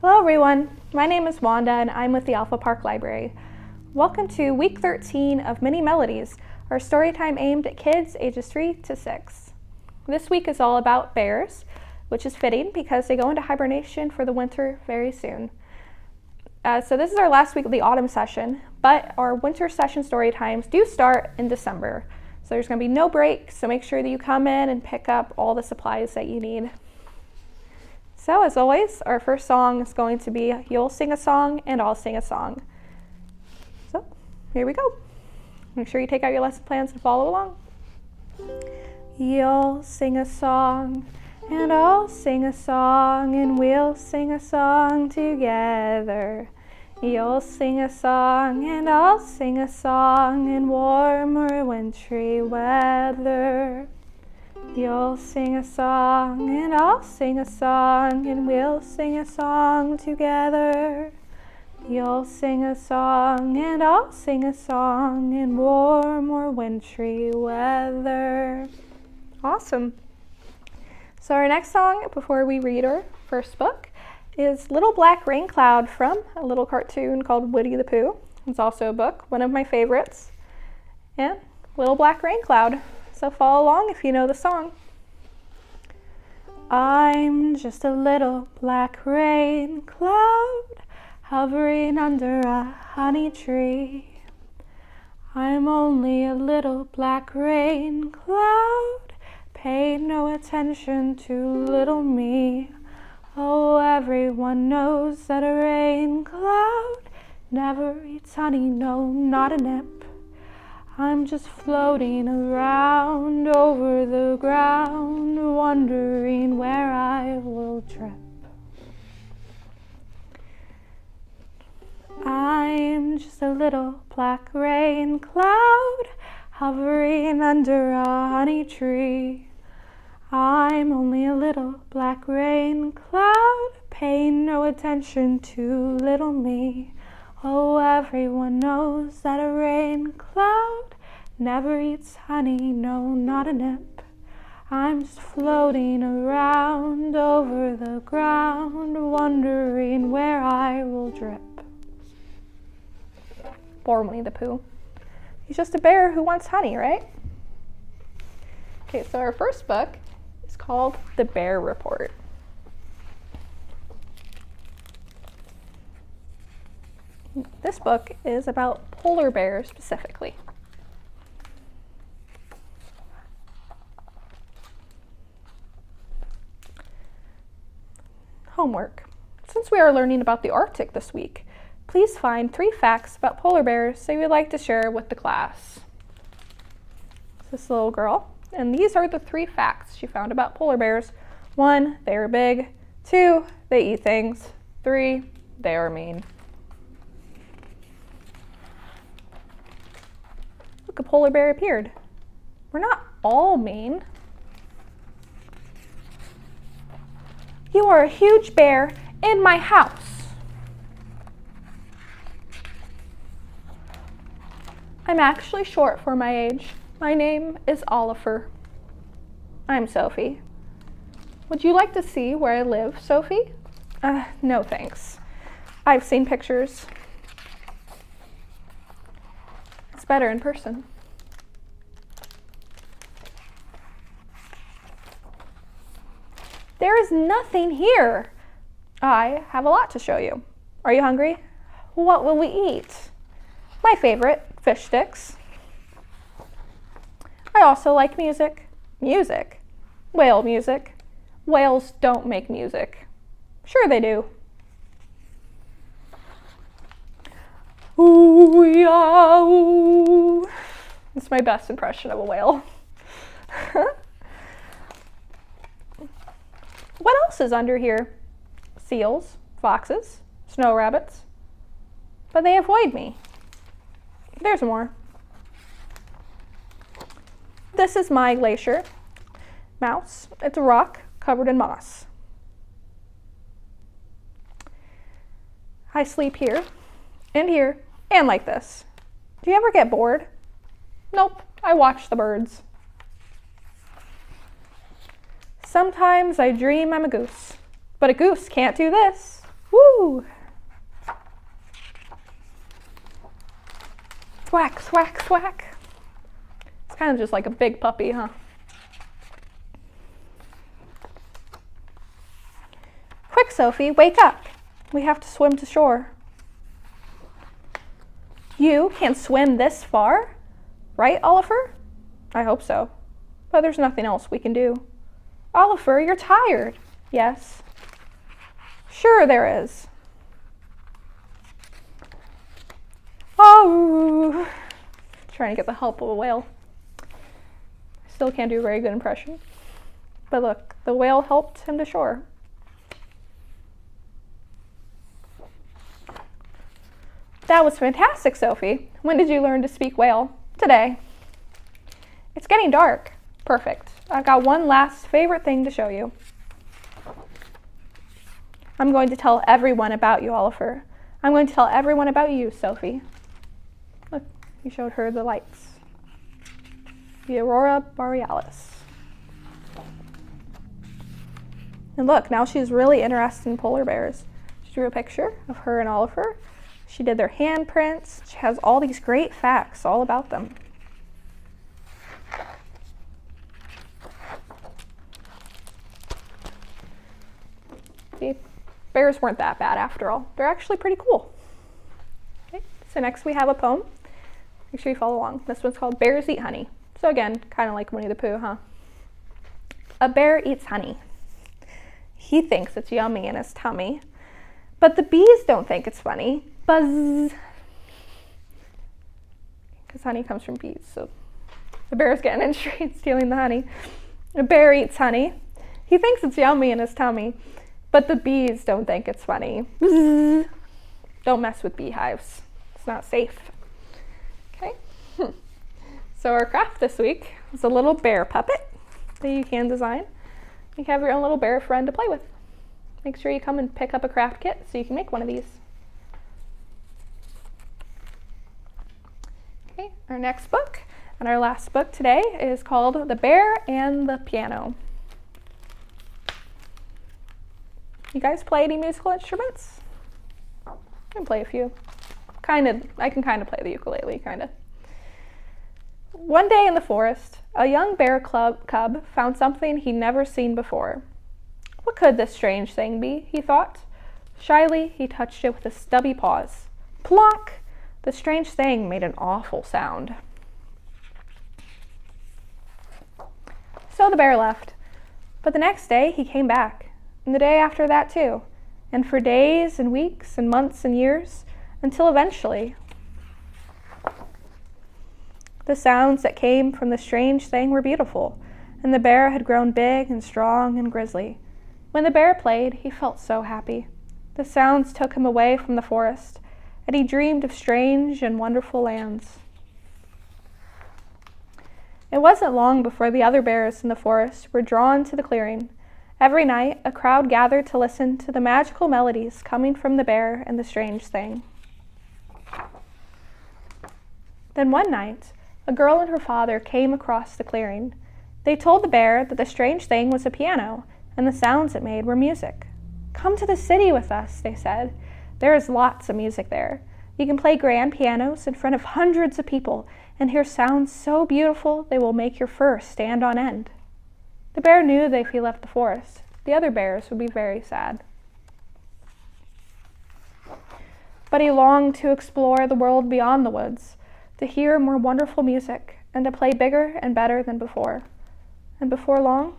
Hello everyone, my name is Wanda and I'm with the Alpha Park Library. Welcome to week 13 of Mini Melodies, our story time aimed at kids ages 3 to 6. This week is all about bears, which is fitting because they go into hibernation for the winter very soon. So this is our last week of the autumn session, but our winter session story times do start in December. So there's going to be no break, so make sure that you come in and pick up all the supplies that you need. So as always, our first song is going to be You'll Sing a Song and I'll Sing a Song. So here we go. Make sure you take out your lesson plans and follow along. You'll sing a song and I'll sing a song and we'll sing a song together. You'll sing a song and I'll sing a song in warmer wintry weather. You'll sing a song and I'll sing a song and we'll sing a song together. You'll sing a song and I'll sing a song in warm or wintry weather. Awesome. So our next song before we read our first book is Little Black Rain Cloud from a little cartoon called Woody the Pooh. It's also a book, one of my favorites. And Little Black Rain Cloud. So follow along if you know the song. I'm just a little black rain cloud hovering under a honey tree. I'm only a little black rain cloud. Pay no attention to little me. Oh, everyone knows that a rain cloud never eats honey, no, not a nip. I'm just floating around over the ground, wondering where I will trip. I'm just a little black rain cloud hovering under a honey tree. I'm only a little black rain cloud, paying no attention to little me. Oh, everyone knows that a rain cloud never eats honey, no, not a nip. I'm just floating around over the ground, wondering where I will drip. Poor Winnie the Pooh. He's just a bear who wants honey, right? Okay, so our first book is called The Bear Report. This book is about polar bears specifically. Homework. Since we are learning about the Arctic this week, please find 3 facts about polar bears that you would like to share with the class. This little girl, and these are the 3 facts she found about polar bears. 1, they are big. 2, they eat things. 3, they are mean. Look, a polar bear appeared. We're not all mean. You are a huge bear in my house. I'm actually short for my age. My name is Oliver. I'm Sophie. Would you like to see where I live, Sophie? No thanks. I've seen pictures. It's better in person. There is nothing here. I have a lot to show you. Are you hungry? What will we eat? My favorite, fish sticks. I also like music. Music. Whale music. Whales don't make music. Sure they do. Ooh, yeah, ooh. It's my best impression of a whale. What else is under here? Seals, foxes, snow rabbits. But they avoid me. There's more. This is my glacier. Mouse. It's a rock covered in moss. I sleep here, and like this. Do you ever get bored? Nope, I watch the birds. Sometimes I dream I'm a goose, but a goose can't do this. Woo! Thwack, thwack, thwack. It's kind of just like a big puppy, huh? Quick, Sophie, wake up. We have to swim to shore. You can swim this far? Right, Oliver? I hope so. But there's nothing else we can do. Oliver, you're tired. Yes. Sure there is. Oh! Trying to get the help of a whale. Still can't do a very good impression. But look, the whale helped him to shore. That was fantastic, Sophie. When did you learn to speak whale? Today. It's getting dark. Perfect. I've got one last favorite thing to show you. I'm going to tell everyone about you, Oliver. I'm going to tell everyone about you, Sophie. Look, he showed her the lights. The aurora borealis. And look, now she's really interested in polar bears. She drew a picture of her and Oliver. She did their handprints. She has all these great facts all about them. See, bears weren't that bad after all. They're actually pretty cool. Okay, so next we have a poem. Make sure you follow along. This one's called Bears Eat Honey. So again, kind of like Winnie the Pooh, huh? A bear eats honey. He thinks it's yummy in his tummy, but the bees don't think it's funny. Buzz. Because honey comes from bees, so the bear's getting in straight, stealing the honey. A bear eats honey. He thinks it's yummy in his tummy, but the bees don't think it's funny. Buzz. Don't mess with beehives. It's not safe. Okay. So our craft this week is a little bear puppet that you can design. You can have your own little bear friend to play with. Make sure you come and pick up a craft kit so you can make one of these. Okay, our next book and our last book today is called The Bear and the Piano. You guys play any musical instruments? I can play a few. I can kind of play the ukulele, kind of. One day in the forest, a young bear cub found something he'd never seen before. What could this strange thing be, he thought. Shyly, he touched it with his stubby paws. Plonk! The strange thing made an awful sound. So the bear left. But the next day, he came back. And the day after that, too. And for days and weeks and months and years, until eventually, the sounds that came from the strange thing were beautiful, and the bear had grown big and strong and grisly. When the bear played, he felt so happy. The sounds took him away from the forest, and he dreamed of strange and wonderful lands. It wasn't long before the other bears in the forest were drawn to the clearing. Every night, a crowd gathered to listen to the magical melodies coming from the bear and the strange thing. Then one night, a girl and her father came across the clearing. They told the bear that the strange thing was a piano, and the sounds it made were music. Come to the city with us, they said. There is lots of music there. You can play grand pianos in front of hundreds of people and hear sounds so beautiful they will make your fur stand on end. The bear knew that if he left the forest, the other bears would be very sad. But he longed to explore the world beyond the woods, to hear more wonderful music, and to play bigger and better than before. And before long,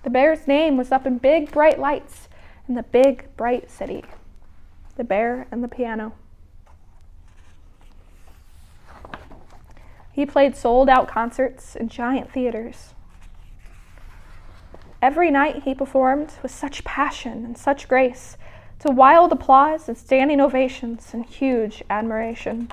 the bear's name was up in big, bright lights in the big, bright city. The Bear and the Piano. He played sold-out concerts in giant theaters. Every night he performed with such passion and such grace, to wild applause and standing ovations and huge admiration.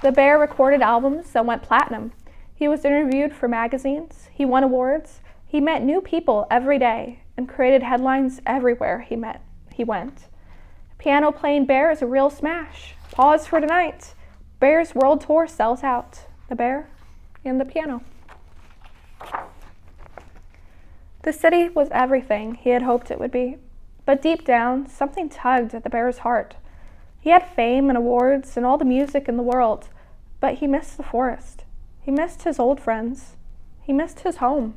The bear recorded albums that went platinum. He was interviewed for magazines. He won awards. He met new people every day and created headlines everywhere he went. Piano-playing bear is a real smash. Pause for tonight. Bear's world tour sells out. The Bear and the Piano. The city was everything he had hoped it would be, but deep down, something tugged at the bear's heart. He had fame and awards and all the music in the world, but he missed the forest. He missed his old friends. He missed his home.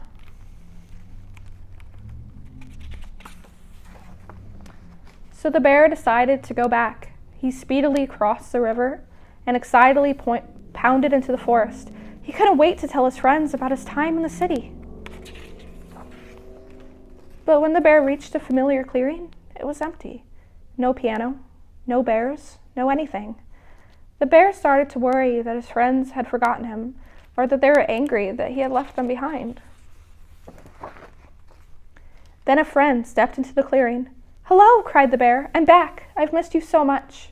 So the bear decided to go back. He speedily crossed the river and excitedly pounded into the forest. He couldn't wait to tell his friends about his time in the city. But when the bear reached a familiar clearing, it was empty. No piano, no bears, no anything. The bear started to worry that his friends had forgotten him, or that they were angry that he had left them behind. Then a friend stepped into the clearing. "Hello," cried the bear. "I'm back. I've missed you so much."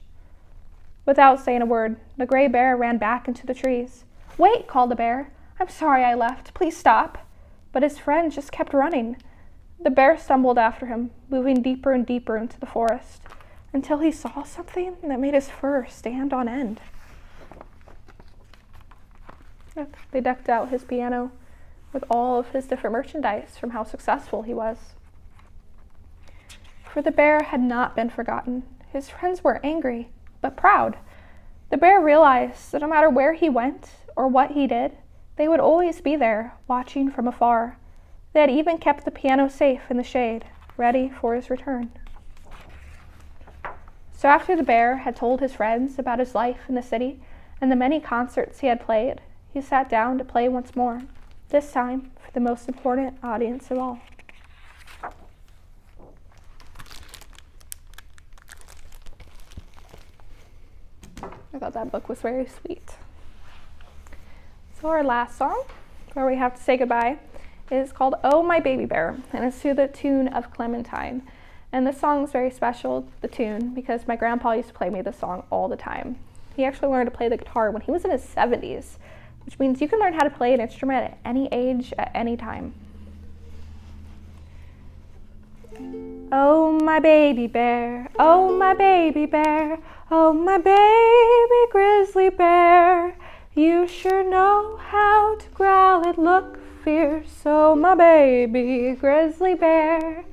Without saying a word, the gray bear ran back into the trees. "Wait," called the bear. "I'm sorry I left. Please stop." But his friend just kept running. The bear stumbled after him, moving deeper and deeper into the forest, until he saw something that made his fur stand on end. They decked out his piano with all of his different merchandise from how successful he was. For the bear had not been forgotten. His friends were angry, but proud. The bear realized that no matter where he went or what he did, they would always be there, watching from afar. They had even kept the piano safe in the shade, ready for his return. So after the bear had told his friends about his life in the city and the many concerts he had played, he sat down to play once more, this time for the most important audience of all. I thought that book was very sweet. So our last song, where we have to say goodbye, is called "Oh My Baby Bear," and it's to the tune of Clementine. And this song is very special, the tune, because my grandpa used to play me this song all the time. He actually learned to play the guitar when he was in his 70s, which means you can learn how to play an instrument at any age, at any time. Oh my baby bear, oh my baby bear, oh my baby grizzly bear, you sure know how to growl and look fierce, oh my baby grizzly bear.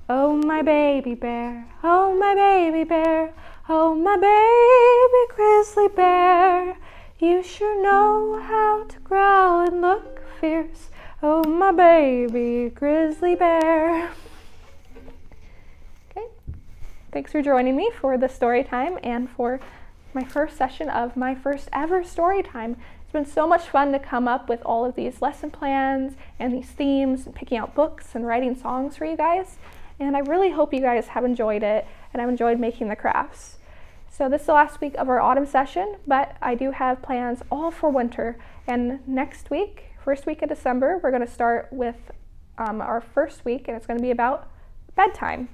Oh my baby bear, oh my baby bear, oh my baby grizzly bear, you sure know how to growl and look fierce, oh my baby grizzly bear. Okay, thanks for joining me for the story time and for my first session of my first ever story time. It's been so much fun to come up with all of these lesson plans and these themes and picking out books and writing songs for you guys. And I really hope you guys have enjoyed it and I've enjoyed making the crafts. So this is the last week of our autumn session, but I do have plans all for winter. And next week, first week of December, we're going to start with our first week, and it's going to be about bedtime.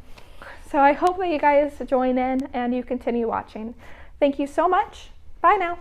So I hope that you guys join in and you continue watching. Thank you so much. Bye now.